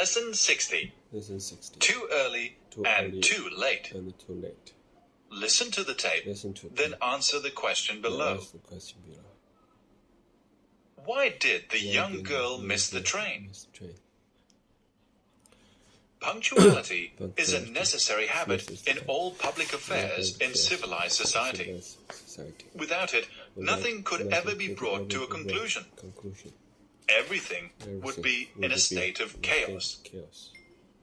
Lesson 60. Lesson 60. Too early and too late. And too late. Listen to the tape, Listen to then answer the question below. Ask the question below. Why did the young girl miss the train? Punctuality is a necessary habit in all public affairs in civilized society. Without it, nothing could ever be brought to a conclusion. Everything would be in a state of chaos.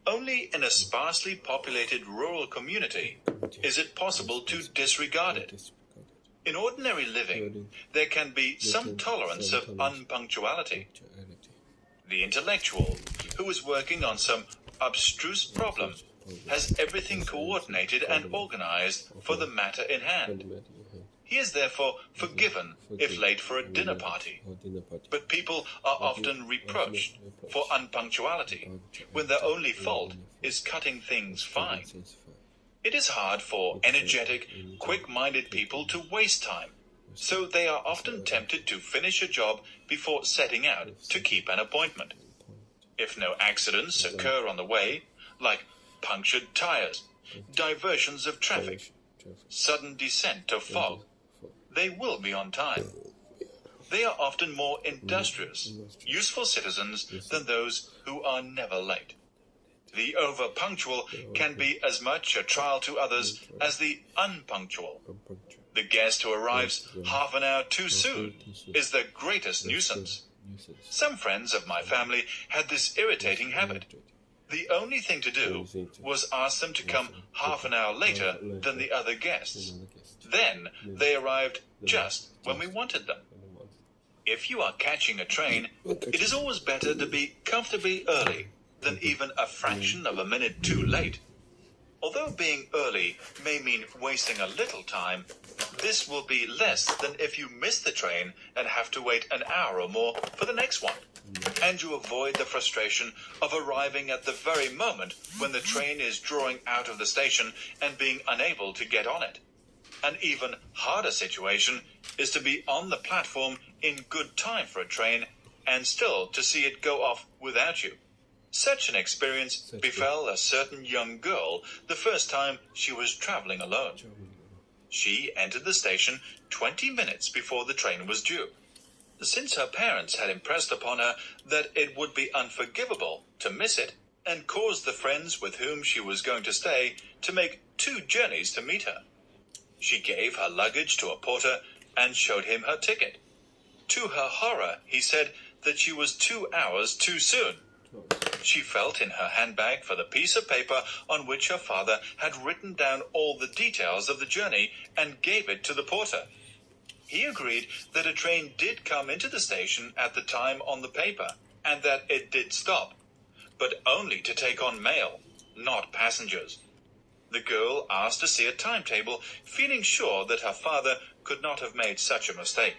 Only in a sparsely populated rural community is it possible to disregard it. In ordinary living, there can be some tolerance of unpunctuality. The intellectual, who is working on some abstruse problem, has everything coordinated and organized for the matter in hand. He is therefore forgiven if late for a dinner party. But people are often reproached for unpunctuality when their only fault is cutting things fine. It is hard for energetic, quick-minded people to waste time, so they are often tempted to finish a job before setting out to keep an appointment. If no accidents occur on the way, like punctured tires, diversions of traffic, sudden descent of fog, they will be on time. They are often more industrious, useful citizens than those who are never late. The over-punctual can be as much a trial to others as the unpunctual. The guest who arrives half an hour too soon is the greatest nuisance. Some friends of my family had this irritating habit. The only thing to do was ask them to come half an hour later than the other guests. Then they arrived just when we wanted them. If you are catching a train, it is always better to be comfortably early than even a fraction of a minute too late. Although being early may mean wasting a little time, this will be less than if you miss the train and have to wait an hour or more for the next one. And you avoid the frustration of arriving at the very moment when the train is drawing out of the station and being unable to get on it. An even harder situation is to be on the platform in good time for a train and still to see it go off without you. Such an experience befell a certain young girl the first time she was traveling alone. She entered the station 20 minutes before the train was due. Since her parents had impressed upon her that it would be unforgivable to miss it, and caused the friends with whom she was going to stay to make 2 journeys to meet her. She gave her luggage to a porter and showed him her ticket. To her horror, he said that she was 2 hours too soon. She felt in her handbag for the piece of paper on which her father had written down all the details of the journey and gave it to the porter. He agreed that a train did come into the station at the time on the paper and that it did stop, but only to take on mail, not passengers. The girl asked to see a timetable, feeling sure that her father could not have made such a mistake.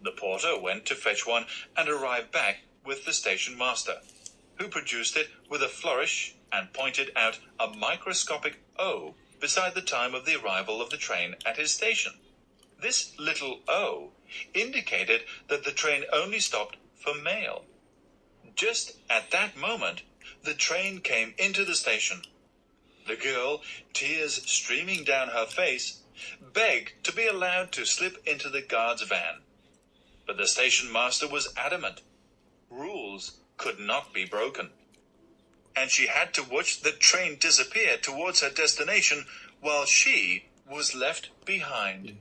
The porter went to fetch one and arrived back with the station master, who produced it with a flourish and pointed out a microscopic O beside the time of the arrival of the train at his station. This little O indicated that the train only stopped for mail. Just at that moment, the train came into the station. The girl, tears streaming down her face, begged to be allowed to slip into the guard's van. But the station master was adamant. Rules could not be broken. And she had to watch the train disappear towards her destination while she was left behind.